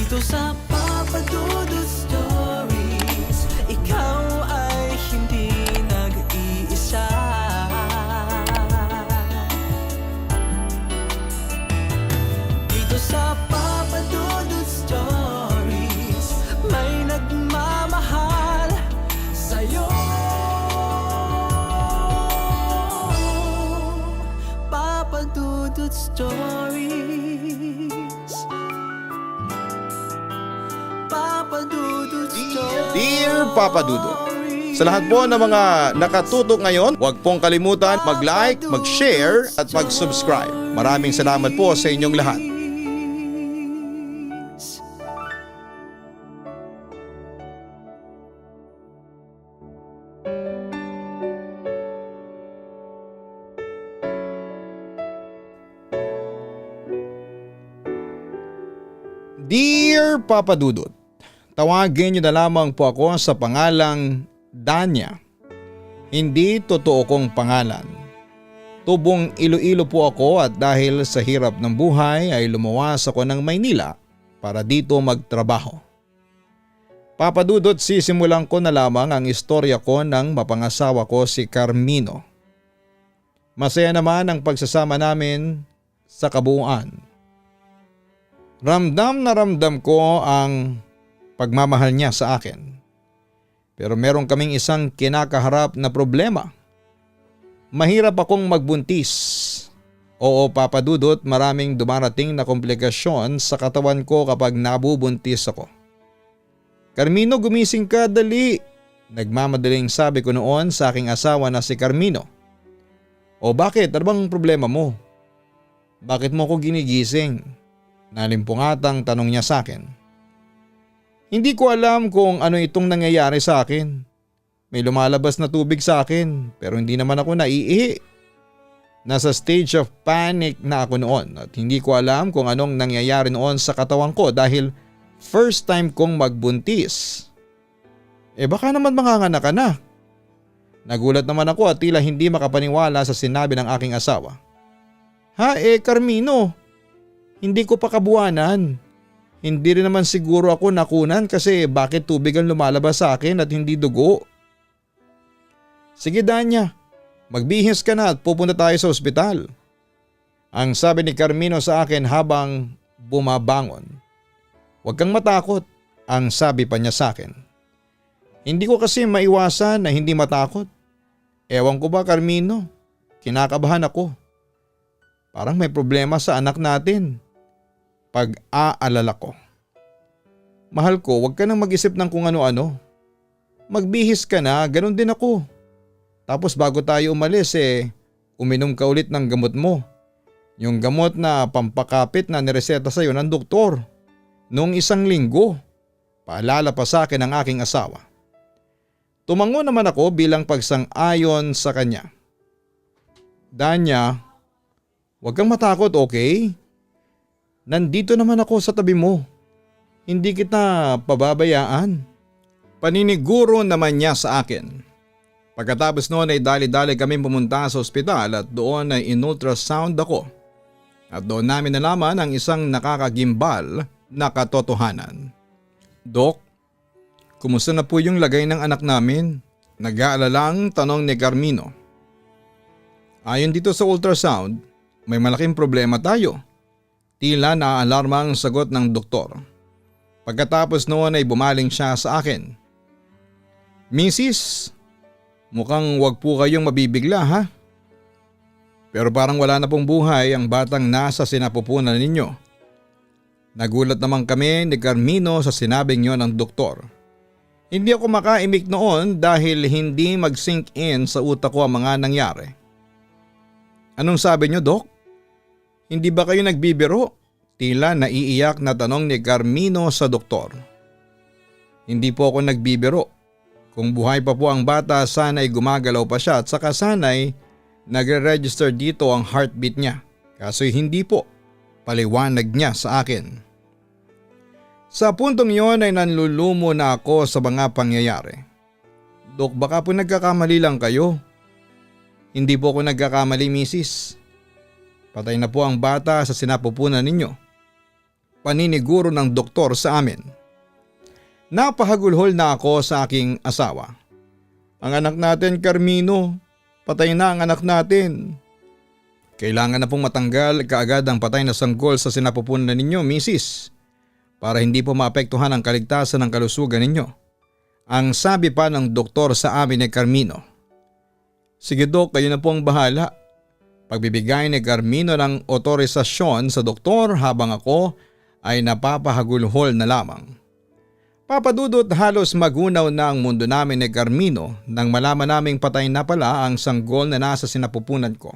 Dito sa Papa Dudut Stories, ikaw ay hindi nag-iisa. Dito sa Papa Dudut Stories, may nagmamahal sa'yo. Papa Dudut Stories. Papa Dudut Stories. Dear Papa Dudut, sa lahat po ng mga nakatutok ngayon, huwag pong kalimutan mag-like, mag-share at mag-subscribe. Maraming salamat po sa inyong lahat. Dear Papa Dudut, tawagin niyo na lamang po ako sa pangalang Danya. Hindi totoo kong pangalan. Tubong Iloilo po ako at dahil sa hirap ng buhay ay lumuwas ako ng Maynila para dito magtrabaho. Papa Dudut, sisimulan ko na lamang ang istorya ko ng mapangasawa ko si Carmino. Masaya naman ang pagsasama namin sa kabuuan. Ramdam na ramdam ko ang pagmamahal niya sa akin. Pero meron kaming isang kinakaharap na problema. Mahirap akong magbuntis. Oo Papa Dudut, maraming dumarating na komplikasyon sa katawan ko kapag nabubuntis ako. Carmino, gumising ka, dali. Nagmamadaling sabi ko noon sa aking asawa na si Carmino. O bakit? Ano bang problema mo? Bakit mo ko ginigising? Nalimpungatang tanong niya sa akin. Hindi ko alam kung ano itong nangyayari sa akin. May lumalabas na tubig sa akin pero hindi naman ako naiihi. Nasa stage of panic na ako noon at hindi ko alam kung anong nangyayari noon sa katawan ko dahil first time kong magbuntis. Baka naman manganganak ka na. Nagulat naman ako at tila hindi makapaniwala sa sinabi ng aking asawa. Ha Carmino, hindi ko pa kabuanan. Hindi rin naman siguro ako nakunan kasi bakit tubig ang lumalabas sa akin at hindi dugo? Sige Danya, magbihis ka na at pupunta tayo sa ospital. Ang sabi ni Carmino sa akin habang bumabangon. Huwag kang matakot, ang sabi pa niya sa akin. Hindi ko kasi maiwasan na hindi matakot. Ewan ko ba Carmino, kinakabahan ako. Parang may problema sa anak natin. Pag-aalala ko. Mahal ko, huwag ka nang mag-isip ng kung ano-ano. Magbihis ka na, ganun din ako. Tapos bago tayo umalis uminom ka ulit ng gamot mo. Yung gamot na pampakapit na nireseta sa'yo ng doktor. Noong 1 linggo. Paalala pa sa akin ng aking asawa. Tumango naman ako bilang pagsang-ayon sa kanya. Danya, huwag kang matakot, okay? Nandito naman ako sa tabi mo. Hindi kita pababayaan. Paniniguro naman niya sa akin. Pagkatapos noon ay dali-dali kami pumunta sa ospital at doon ay in-ultrasound ako. At doon namin nalaman ang isang nakakagimbal na katotohanan. Dok, kumusta na po yung lagay ng anak namin? Nag-aalalang tanong ni Carmino. Ayon dito sa ultrasound, may malaking problema tayo. Tila naaalarma ang sagot ng doktor. Pagkatapos noon ay bumaling siya sa akin. Mrs., mukhang wag po kayong mabibigla ha? Pero parang wala na pong buhay ang batang nasa sinapupunan ninyo. Nagulat naman kami ni Carmino sa sinabing yon ng doktor. Hindi ako makaimik noon dahil hindi mag-sink in sa utak ko ang mga nangyari. Anong sabi niyo, Dok? Hindi ba kayo nagbibiro? Tila naiiyak na tanong ni Carmino sa doktor. Hindi po ako nagbibiro. Kung buhay pa po ang bata, sana'y gumagalaw pa siya at saka sana'y nagre-register dito ang heartbeat niya. Kaso hindi po. Paliwanag niya sa akin. Sa puntong yon ay nanlulumo na ako sa mga pangyayari. Dok, baka po nagkakamali lang kayo. Hindi po ako nagkakamali, misis. Patay na po ang bata sa sinapupunan ninyo. paniniguro ng doktor sa amin. Napahagulhol na ako sa aking asawa. Ang anak natin, Carmino, patay na ang anak natin. Kailangan na pong matanggal kaagad ang patay na sanggol sa sinapupunan ninyo, Mrs. Para hindi po maapektuhan ang kaligtasan ng kalusugan ninyo. Ang sabi pa ng doktor sa amin ni Carmino. Sige Dok, kayo na po ang bahala. Pagbibigay ni Carmino ng otorisasyon sa doktor habang ako ay napapahagulhol na lamang. Papadudot halos magunaw na ang mundo namin ni Carmino nang malaman naming patay na pala ang sanggol na nasa sinapupunan ko.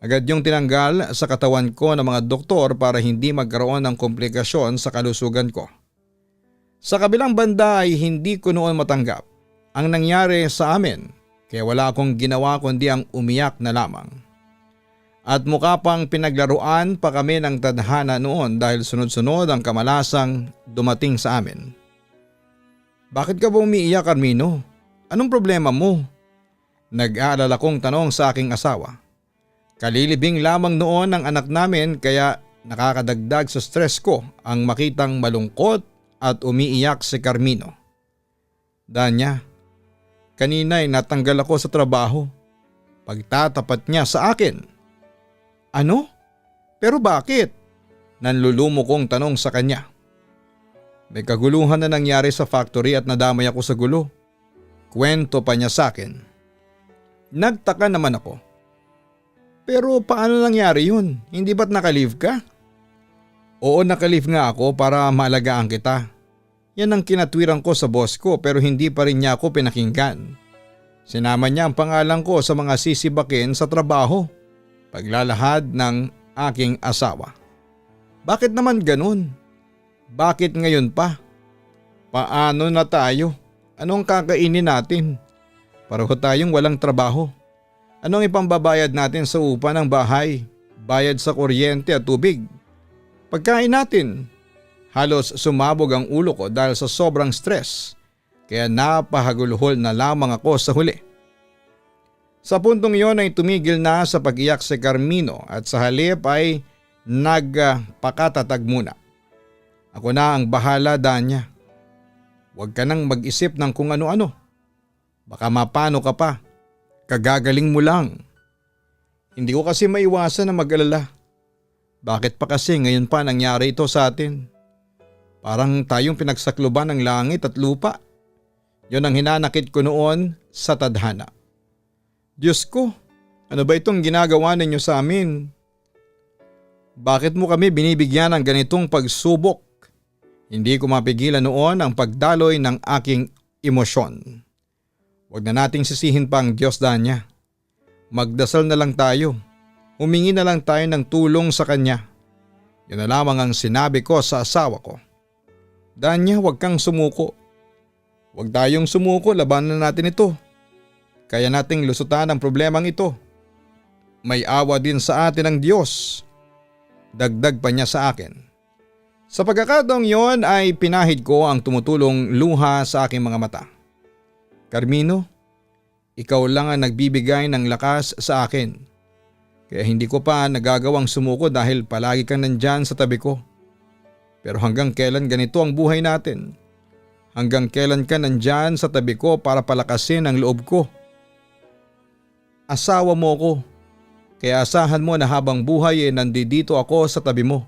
Agad yung tinanggal sa katawan ko ng mga doktor para hindi magkaroon ng komplikasyon sa kalusugan ko. Sa kabilang banda ay hindi ko noon matanggap ang nangyari sa amin kaya wala akong ginawa kundi ang umiyak na lamang. At mukha pang pinaglaruan pa kami ng tadhana noon dahil sunod-sunod ang kamalasang dumating sa amin. Bakit ka ba umiiyak, Carmino? Anong problema mo? Nag-aalala kong tanong sa aking asawa. Kalilibing lamang noon ang anak namin kaya nakakadagdag sa stress ko ang makitang malungkot at umiiyak si Carmino. Danya, kanina ay natanggal ako sa trabaho. Pagtatapat niya sa akin. Ano? Pero bakit? Nanlulumo kong tanong sa kanya. May kaguluhan na nangyari sa factory at nadamay ako sa gulo. Kwento pa niya sa akin. Nagtaka naman ako. Pero paano nangyari yun? Hindi ba't naka-leave ka? Oo, naka-leave nga ako para maalagaan kita. Yan ang kinatwiran ko sa boss ko pero hindi pa rin niya ako pinakinggan. Sinama niya ang pangalan ko sa mga sisibakin sa trabaho. Paglalahad ng aking asawa. Bakit naman ganun? Bakit ngayon pa? Paano na tayo? Anong kakainin natin? Pareho tayong walang trabaho. Anong ipambabayad natin sa upa ng bahay? Bayad sa kuryente at tubig? Pagkain natin. Halos sumabog ang ulo ko dahil sa sobrang stress. Kaya napahagulhol na lamang ako sa huli. Sa puntong yon ay tumigil na sa pag-iyak si Carmino at sa halip ay nagpakatatag muna. Ako na ang bahala, Danya. Huwag ka nang mag-isip ng kung ano-ano. Baka mapano ka pa. Kagagaling mo lang. Hindi ko kasi maiwasan na mag-alala. Bakit pa kasi ngayon pa nangyari ito sa atin? Parang tayong pinagsakluban ng langit at lupa. Yon ang hinanakit ko noon sa tadhana. Diyos ko, ano ba itong ginagawa ninyo sa amin? Bakit mo kami binibigyan ng ganitong pagsubok? Hindi ko mapigilan noon ang pagdaloy ng aking emosyon. Huwag na nating sisihin pa ang Diyos, Danya. Magdasal na lang tayo. Humingi na lang tayo ng tulong sa Kanya. Yun na lamang ang sinabi ko sa asawa ko. Danya, huwag kang sumuko. Huwag tayong sumuko, labanan natin ito. Kaya nating lusutan ang problemang ito. May awa din sa atin ang Diyos. Dagdag pa niya sa akin. Sa pagkakataong yon ay pinahid ko ang tumutulong luha sa aking mga mata. Carmino, ikaw lang ang nagbibigay ng lakas sa akin. Kaya hindi ko pa nagagawang sumuko dahil palagi kang nandyan sa tabi ko. Pero hanggang kailan ganito ang buhay natin? Hanggang kailan ka nandyan sa tabi ko para palakasin ang loob ko? Asawa mo ko, kaya asahan mo na habang buhay nandito ako sa tabi mo.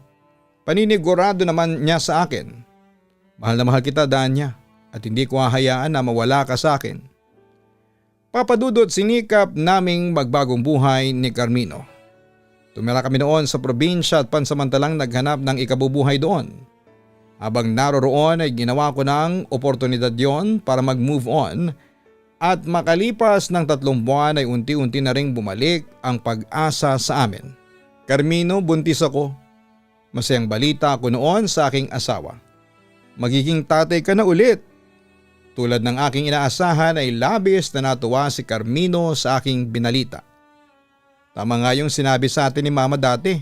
Paninigurado naman niya sa akin. Mahal na mahal kita, Danya, at hindi ko hahayaan na mawala ka sa akin. Papadudot sinikap naming magbagong buhay ni Carmino. Tumira kami noon sa probinsya at pansamantalang naghanap ng ikabubuhay doon. Habang naroroon ay ginawa ko ng oportunidad yon para mag-move on. At makalipas ng 3 buwan ay unti-unti na ring bumalik ang pag-asa sa amin. Carmino, buntis ako. Masayang balita ako noon sa aking asawa. Magiging tatay ka na ulit. Tulad ng aking inaasahan ay labis na natuwa si Carmino sa aking binalita. Tama nga yung sinabi sa atin ni Mama dati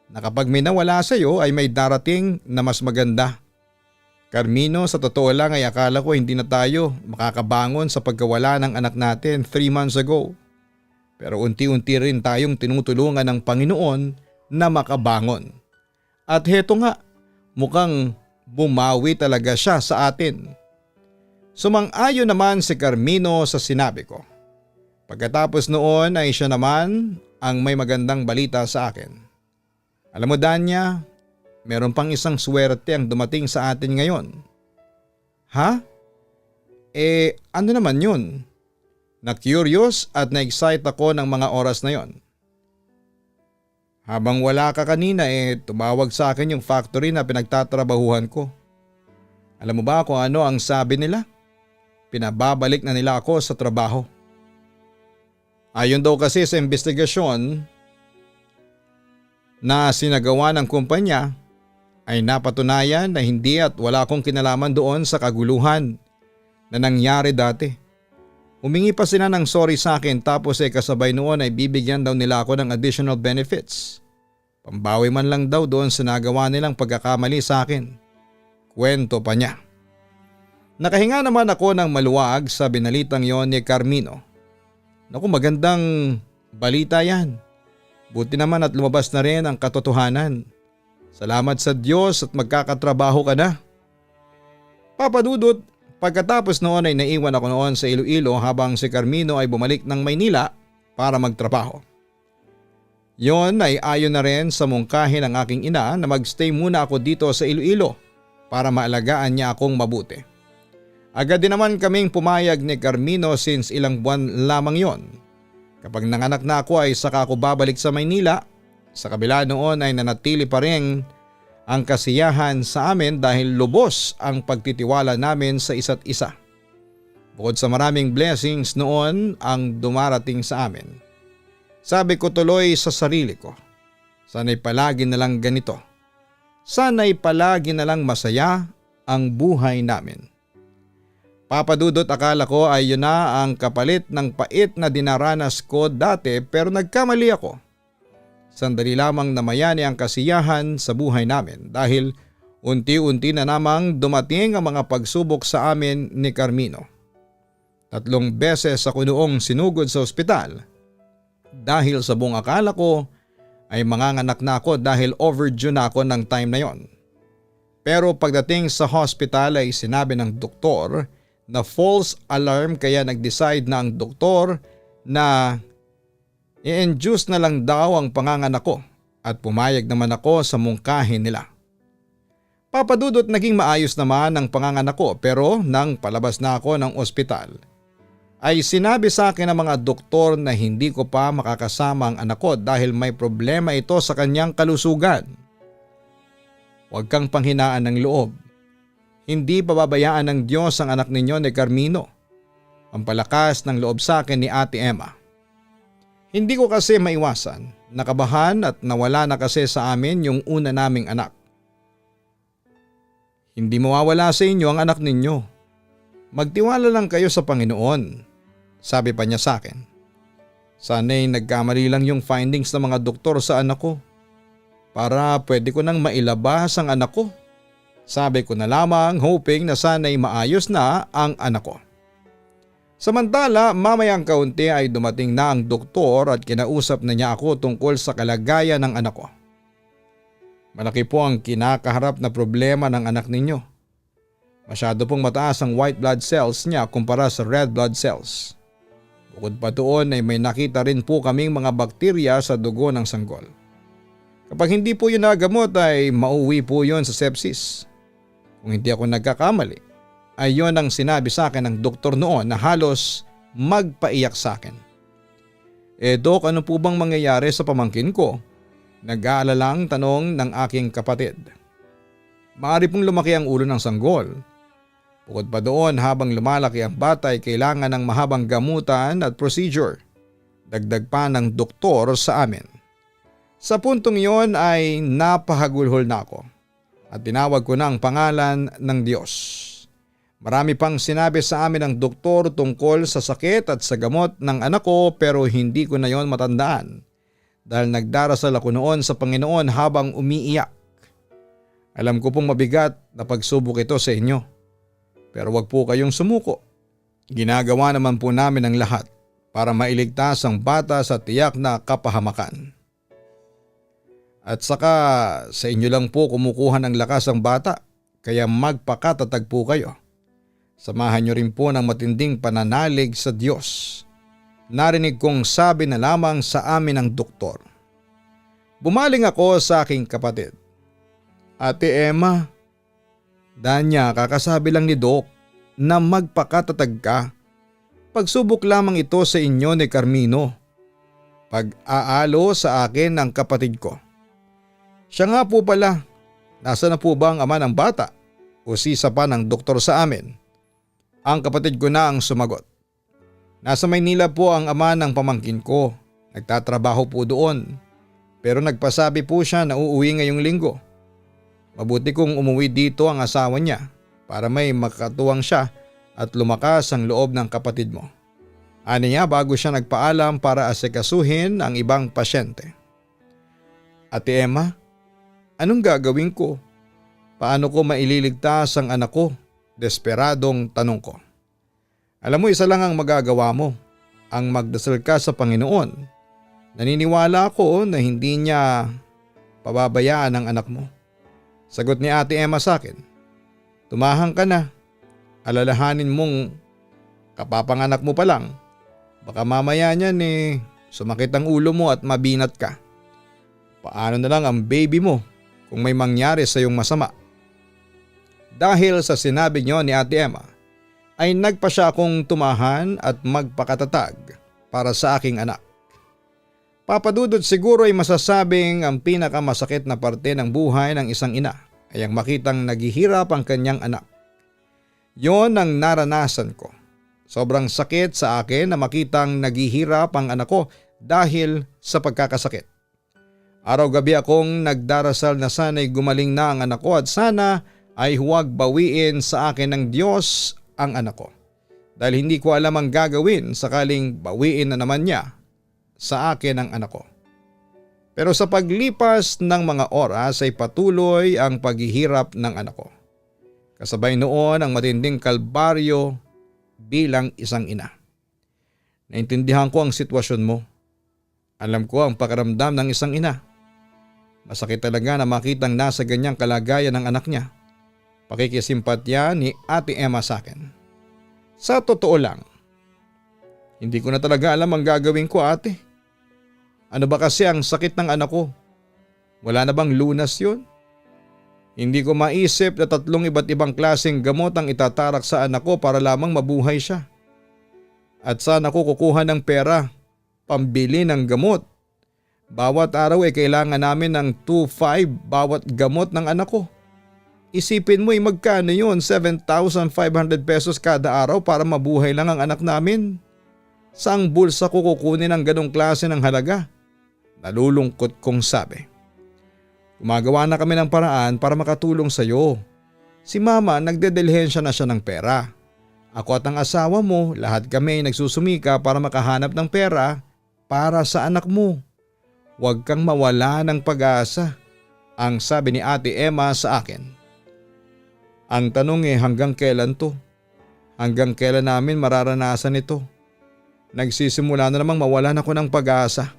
na kapag may nawala sa iyo ay may darating na mas maganda. Carmino, sa totoo lang ay akala ko hindi na tayo makakabangon sa pagkawala ng anak natin 3 months ago. Pero unti-unti rin tayong tinutulungan ng Panginoon na makabangon. At heto nga, mukhang bumawi talaga siya sa atin. Sumang-ayon naman si Carmino sa sinabi ko. Pagkatapos noon ay siya naman ang may magandang balita sa akin. Alam mo Danya, meron pang isang swerte ang dumating sa atin ngayon. Ha? Ano naman yun? Na-curious at na-excite ako ng mga oras na yon. Habang wala ka kanina tumawag sa akin yung factory na pinagtatrabahuhan ko. Alam mo ba kung ano ang sabi nila? Pinababalik na nila ako sa trabaho. Ayon daw kasi sa investigasyon na sinagawa ng kumpanya ay napatunayan na hindi at wala akong kinalaman doon sa kaguluhan na nangyari dati. Humingi pa sila ng sorry sa akin tapos kasabay noon ay bibigyan daw nila ako ng additional benefits. Pambawi man lang daw doon sa nagawa nilang pagkakamali sa akin. Kwento pa niya. Nakahinga naman ako ng maluwag sa binalitang yon ni Carmino. Naku, magandang balita yan. Buti naman at lumabas na rin ang katotohanan. Salamat sa Diyos at magkakatrabaho ka na. Papadudot, pagkatapos noon ay naiwan ako noon sa Iloilo habang si Carmino ay bumalik ng Maynila para magtrabaho. Yon ay ayon na rin sa mungkahi ng aking ina na magstay muna ako dito sa Iloilo para maalagaan niya akong mabuti. Agad din naman kaming pumayag ni Carmino since ilang buwan lamang yon. Kapag nanganak na ako ay saka ako babalik sa Maynila. Sa kabila noon ay nanatili pa rin ang kasiyahan sa amin dahil lubos ang pagtitiwala namin sa isa't isa. Bukod sa maraming blessings noon ang dumarating sa amin. Sabi ko tuloy sa sarili ko, sana'y palagi na lang ganito. Sana'y palagi na lang masaya ang buhay namin. Papadudot, akala ko ay yun na ang kapalit ng pait na dinaranas ko dati pero nagkamali ako. Sandali lamang namayani ang kasiyahan sa buhay namin dahil unti-unti na namang dumating ang mga pagsubok sa amin ni Carmino. 3 beses ako noong sinugod sa ospital dahil sa buong akala ko ay manganganak na ako dahil overdue na ako ng time na yon. Pero pagdating sa hospital ay sinabi ng doktor na false alarm kaya nag-decide na ang doktor na i-induce na lang daw ang panganganak ko at pumayag naman ako sa mungkahi nila. Papadudot, naging maayos naman ang panganganak ko pero nang palabas na ako ng ospital ay sinabi sa akin ng mga doktor na hindi ko pa makakasama ang anak ko dahil may problema ito sa kanyang kalusugan. Huwag kang panghinaan ng loob. Hindi pababayaan ng Diyos ang anak ninyo ni Carmino. Ang palakas ng loob sa akin ni Ate Emma. Hindi ko kasi maiwasan, nakabahan at nawala na kasi sa amin yung una naming anak. Hindi mawawala sa inyo ang anak ninyo. Magtiwala lang kayo sa Panginoon, sabi pa niya sa akin. Sana'y nagkamali lang yung findings ng mga doktor sa anak ko para pwede ko nang mailabas ang anak ko. Sabi ko na lamang hoping na sana'y maayos na ang anak ko. Samantala, mamayang kaunti ay dumating na ang doktor at kinausap na niya ako tungkol sa kalagayan ng anak ko. Malaki po ang kinakaharap na problema ng anak ninyo. Masyado pong mataas ang white blood cells niya kumpara sa red blood cells. Bukod pa doon ay may nakita rin po kaming mga bakterya sa dugo ng sanggol. Kapag hindi po yun nagamot ay mauwi po yun sa sepsis. Kung hindi ako nagkakamali, ay yun ang sinabi sa akin ng doktor noon na halos magpaiyak sa akin. Dok, ano po bang mangyayari sa pamangkin ko? Nag-aalalang tanong ng aking kapatid. Maaari pong lumaki ang ulo ng sanggol. Bukod pa doon, habang lumalaki ang bata ay kailangan ng mahabang gamutan at procedure. Dagdag pa ng doktor sa amin. Sa puntong yon ay napahagulhol na ako. At tinawag ko na ang pangalan ng Diyos. Marami pang sinabi sa amin ng doktor tungkol sa sakit at sa gamot ng anak ko pero hindi ko na yon matandaan dahil nagdarasal ako noon sa Panginoon habang umiiyak. Alam ko pong mabigat na pagsubok ito sa inyo pero wag po kayong sumuko. Ginagawa naman po namin ang lahat para mailigtas ang bata sa tiyak na kapahamakan. At saka sa inyo lang po kumukuha ng lakas ang bata, kaya magpakatatag po kayo. Samahan nyo rin po ng matinding pananalig sa Diyos. Narinig kong sabi na lamang sa amin ng doktor. Bumaling ako sa aking kapatid. Ate Emma, Danya, kakasabi lang ni Doc na magpakatatag ka. Pagsubok lamang ito sa inyo ni Carmino. Pag-aalo sa akin ng kapatid ko. Siya nga po pala, nasa na po ba ang ama ng bata? O sisa pa ng doktor sa amin? Ang kapatid ko na ang sumagot. Nasa Maynila po ang ama ng pamangkin ko. Nagtatrabaho po doon. Pero nagpasabi po siya na uuwi ngayong linggo. Mabuti kung umuwi dito ang asawa niya para may makatuwang siya at lumakas ang loob ng kapatid mo. Ani niya bago siya nagpaalam para asikasuhin ang ibang pasyente. Ate Emma, anong gagawin ko? Paano ko maililigtas ang anak ko? Desperadong tanong ko. Alam mo, isa lang ang magagawa mo. Ang magdasal ka sa Panginoon. Naniniwala ako na hindi niya pababayaan ang anak mo. Sagot ni Ate Emma sa akin. Tumahang ka na. Alalahanin mong kapapanganak mo pa lang. Baka mamaya niyan sumakit ang ulo mo at mabinat ka. Paano na lang ang baby mo kung may mangyari sa iyong masama? Dahil sa sinabi niyo ni Ate Emma, ay nagpa siya akong tumahan at magpakatatag para sa aking anak. Papadudod siguro ay masasabing ang pinakamasakit na parte ng buhay ng isang ina ay ang makitang naghihirap ang kanyang anak. Yon ang naranasan ko. Sobrang sakit sa akin na makitang naghihirap ang anak ko dahil sa pagkakasakit. Araw-gabi akong nagdarasal na sana'y gumaling na ang anak ko at sana ay huwag bawiin sa akin ng Diyos ang anak ko. Dahil hindi ko alam ang gagawin sakaling bawiin na naman niya sa akin ang anak ko. Pero sa paglipas ng mga oras ay patuloy ang paghihirap ng anak ko. Kasabay noon ang matinding kalbaryo bilang isang ina. Naintindihan ko ang sitwasyon mo. Alam ko ang pakiramdam ng isang ina. Masakit talaga na makitang nasa ganyang kalagayan ng anak niya. Pakikisimpatya ni Ate Emma sa akin. Sa totoo lang, hindi ko na talaga alam ang gagawin ko, ate. Ano ba kasi ang sakit ng anak ko? Wala na bang lunas yun? Hindi ko maisip na 3 iba't ibang klaseng gamot ang itatarak sa anak ko para lamang mabuhay siya. At saan ako kukuha ng pera, pambili ng gamot? Bawat araw ay kailangan namin ng 2,500 bawat gamot ng anak ko. Isipin mo magkano yun, 7,500 pesos kada araw para mabuhay lang ang anak namin. Saang bulsa ko kukunin ang ganong klase ng halaga? Nalulungkot kong sabi. Gumagawa na kami ng paraan para makatulong sa iyo. Si mama nagdedelhensya na siya ng pera. Ako at ang asawa mo, lahat kami ay nagsusumika para makahanap ng pera para sa anak mo. Huwag kang mawala ng pag-asa, ang sabi ni Ate Emma sa akin. Ang tanong hanggang kailan to? Hanggang kailan namin mararanasan ito? Nagsisimula na namang mawalan ako ng pag-asa.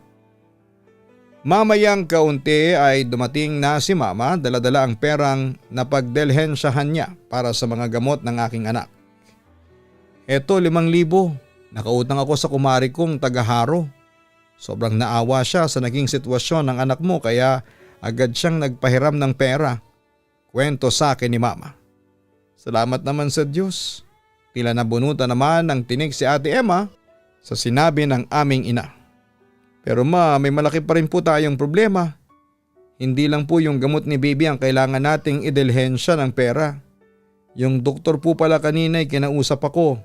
Mamayang kaunti ay dumating na si mama, dala-dala ang perang napagdelhensyahan niya para sa mga gamot ng aking anak. Eto 5,000, nakautang ako sa kumari kong taga-Haro. Sobrang naawa siya sa naging sitwasyon ng anak mo kaya agad siyang nagpahiram ng pera. Kwento sa akin ni mama. Salamat naman sa Diyos. Tila nabunutan naman ng tinig si Ate Emma sa sinabi ng aming ina. Pero ma, may malaki pa rin po tayong problema. Hindi lang po yung gamot ni baby ang kailangan nating idelhensya ng pera. Yung doktor po pala kanina ay kinausap ako.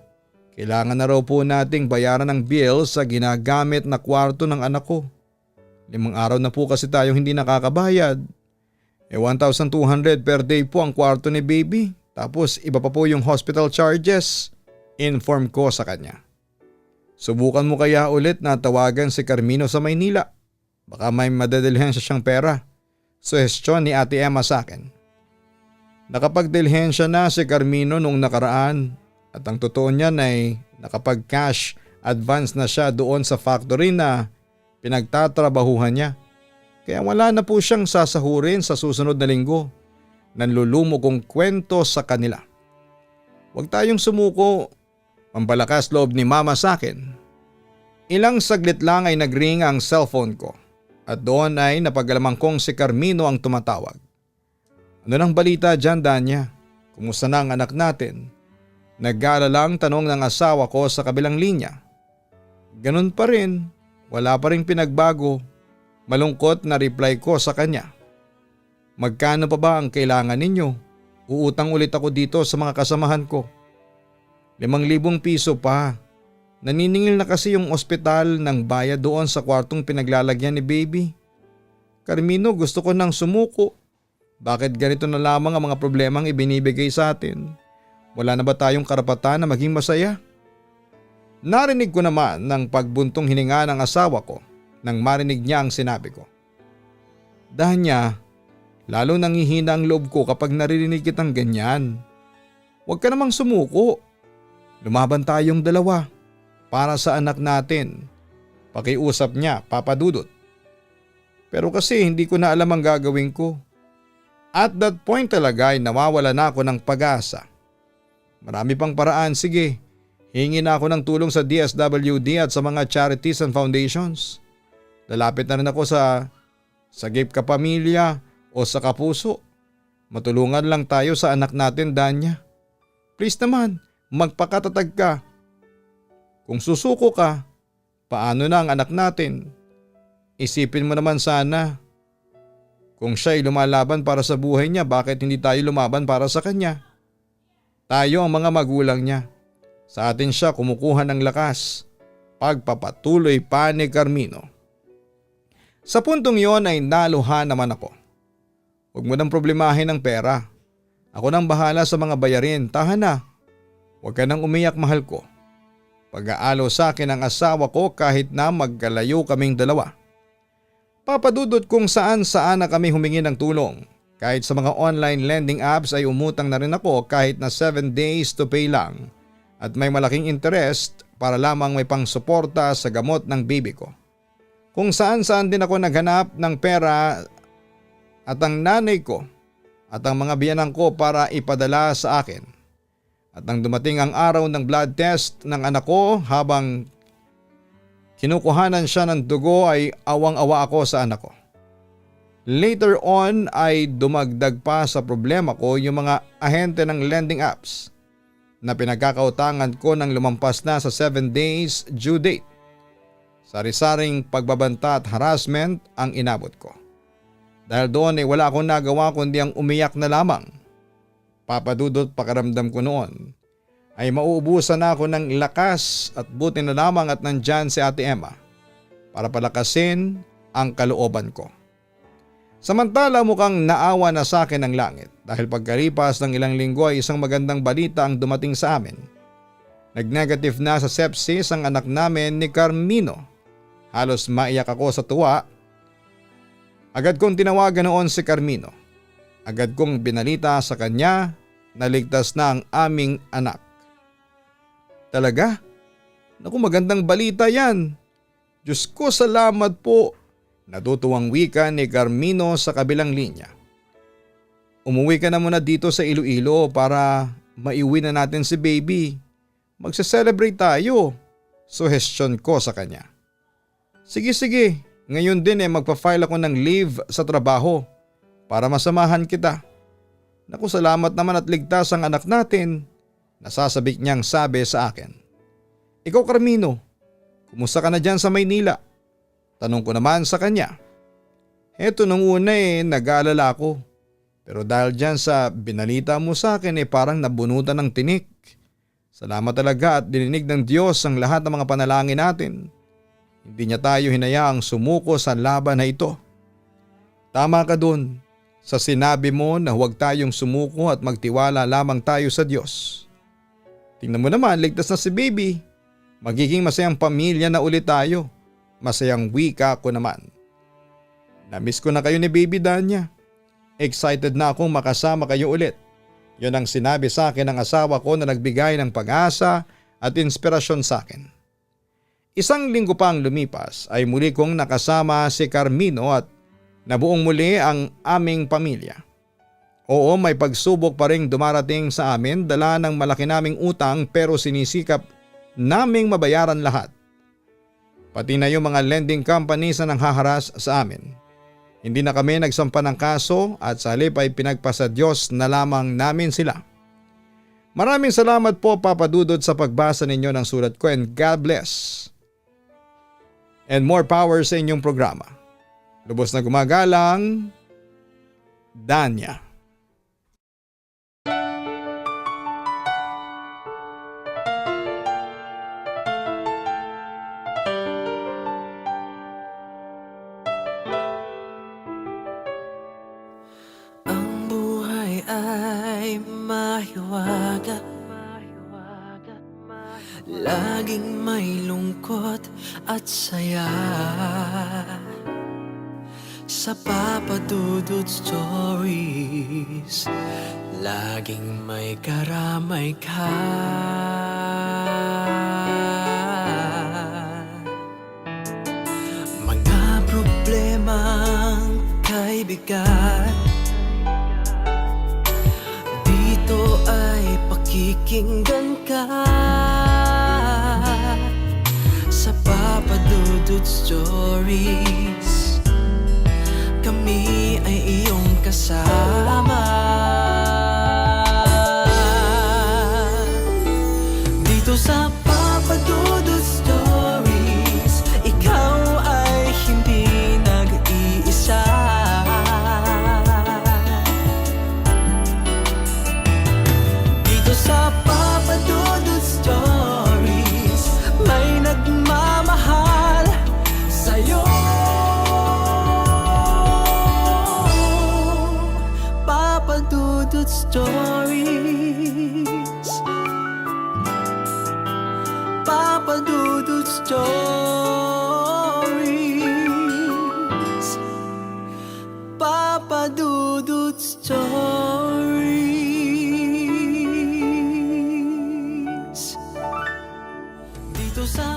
Kailangan na raw po nating bayaran ng bill sa ginagamit na kwarto ng anak ko. 5 araw na po kasi tayong hindi nakakabayad. 1,200 per day po ang kwarto ni baby. Tapos iba pa po yung hospital charges. Inform ko sa kanya. Subukan mo kaya ulit na tawagan si Carmino sa Maynila. Baka may madadilhensya siyang pera. Suhestyon ni Ate Emma sa akin. Nakapagdilhensya na si Carmino nung nakaraan at ang totoo niyan ay nakapag-cash advance na siya doon sa factory na pinagtatrabahuhan niya. Kaya wala na po siyang sasahurin sa susunod na linggo. Nanlulumo kong kwento sa kanila. Huwag tayong sumuko, pampalakas loob ni mama sa akin. Ilang saglit lang ay nagring ang cellphone ko at doon ay napag-alamang kong si Carmino ang tumatawag. Ano nang balita dyan, Danya? Kumusta na ang anak natin? Nag-aalalang tanong ng asawa ko sa kabilang linya. Ganun pa rin, wala pa rin pinagbago. Malungkot na reply ko sa kanya. Magkano pa ba ang kailangan ninyo? Uutang ulit ako dito sa mga kasamahan ko. 5,000 piso pa. Naniningil na kasi yung ospital ng bayad doon sa kwartong pinaglalagyan ni baby. Carmino, gusto ko nang sumuko. Bakit ganito na lamang ang mga problemang ibinibigay sa atin? Wala na ba tayong karapatan na maging masaya? Narinig ko naman ng pagbuntong hininga ng asawa ko nang marinig niya ang sinabi ko. Danya, lalo nangihina ang loob ko kapag naririnig kitang ganyan. Huwag ka namang sumuko. Lumaban tayong dalawa para sa anak natin. Pakiusap niya, Papa Dudut. Pero kasi hindi ko na alam ang gagawin ko. At that point talaga ay nawawala na ako ng pag-asa. Marami pang paraan, sige. Hingi na ako ng tulong sa DSWD at sa mga charities and foundations. Lalapit na rin ako sa Sagip Kapamilya o sa Kapuso. Matulungan lang tayo sa anak natin, Danya. Please naman, magpakatatag ka. Kung susuko ka, paano na ang anak natin? Isipin mo naman sana. Kung siya'y lumalaban para sa buhay niya, bakit hindi tayo lumaban para sa kanya? Tayo ang mga magulang niya. Sa atin siya kumukuha ng lakas. Pagpapatuloy pa ni Carmino. Sa puntong yon ay naluha naman ako. Huwag mo nang problemahin ang pera. Ako nang bahala sa mga bayarin, tahan na. Huwag ka nang umiyak, mahal ko. Pag-aalo sa akin ang asawa ko kahit na magkalayo kaming dalawa. Papadudot kung saan na kami humingi ng tulong. Kahit sa mga online lending apps ay umutang na rin ako kahit na 7 days to pay lang. At may malaking interest para lamang may pangsuporta sa gamot ng baby ko. Kung saan din ako naghanap ng pera at ang nanay ko at ang mga biyanan ko para ipadala sa akin. At nang dumating ang araw ng blood test ng anak ko habang kinukuhanan siya ng dugo ay awang-awa ako sa anak ko. Later on ay dumagdag pa sa problema ko yung mga ahente ng lending apps na pinagkakautangan ko nang lumampas na sa 7 days due date. Sari-saring pagbabanta at harassment ang inabot ko. Dahil doon ay wala akong nagawa kundi ang umiyak na lamang. Papadudot pakaramdam ko noon ay mauubusan na ako ng lakas at buti na lamang at nandyan si Ate Emma para palakasin ang kalooban ko. Samantala mukhang naawa na sa akin ang langit dahil pagkalipas ng ilang linggo ay isang magandang balita ang dumating sa amin. Nag-negative na sa sepsis ang anak namin ni Carmino. Halos maiyak ako sa tuwa. Agad kong tinawagan noon si Carmino. Agad kong binalita sa kanya na ligtas na ang aming anak. Talaga? Naku, magandang balita yan. Diyos ko, salamat po. Natutuwang wika ni Carmino sa kabilang linya. Umuwi ka na muna dito sa Iloilo para maiuwi na natin si baby. Magse-celebrate tayo. Suhestyon ko sa kanya. Sige. Ngayon din magpa-file ako ng leave sa trabaho para masamahan kita. Naku, salamat naman at ligtas ang anak natin. Nasasabik niyang sabi sa akin. Ikaw, Carmino, kumusta ka na dyan sa Maynila? Tanong ko naman sa kanya. Heto nung una nag-aalala ako. Pero dahil dyan sa binalita mo sa akin parang nabunutan ng tinik. Salamat talaga at dininig ng Diyos ang lahat ng mga panalangin natin. Hindi niya tayo hinayaang sumuko sa laban na ito. Tama ka dun sa sinabi mo na huwag tayong sumuko at magtiwala lamang tayo sa Diyos. Tingnan mo naman, ligtas na si baby. Magiging masayang pamilya na ulit tayo. Masayang wika ko naman. Namiss ko na kayo ni baby, Danya. Excited na akong makasama kayo ulit. Yun ang sinabi sa akin ng asawa ko na nagbigay ng pag-asa at inspirasyon sa akin. Isang linggo pang lumipas ay muli kong nakasama si Carmino at Nabuong muli ang aming pamilya. Oo, may pagsubok pa ring dumarating sa amin, dala ng malaki naming utang, pero sinisikap naming mabayaran lahat. Pati na yung mga lending companies na nanghaharas sa amin. Hindi na kami nagsampa ng kaso at sa halip ay pinagpasa Diyos na lamang namin sila. Maraming salamat po Papa Dudut sa pagbasa ninyo ng sulat ko, and God bless. And more power sa inyong programa. Lubos na gumagalang, Danya. Ang buhay ay mahiwaga, laging may lungkot at saya. Sa Papa Dudut Stories, laging may karamay ka. Mga problemang kaibigan, dito ay pakikinggan ka. Sa Papa Dudut Stories, kami ay iyong kasama. Dito sa Papa Dudut Stories, ikaw ay hindi nag-iisa. Dito sa Papa Dudut Stories, may nagmamahal sa'yo. Papa Dudut Stories, Papa Dudut Stories, Papa Dudut Stories. Dito sa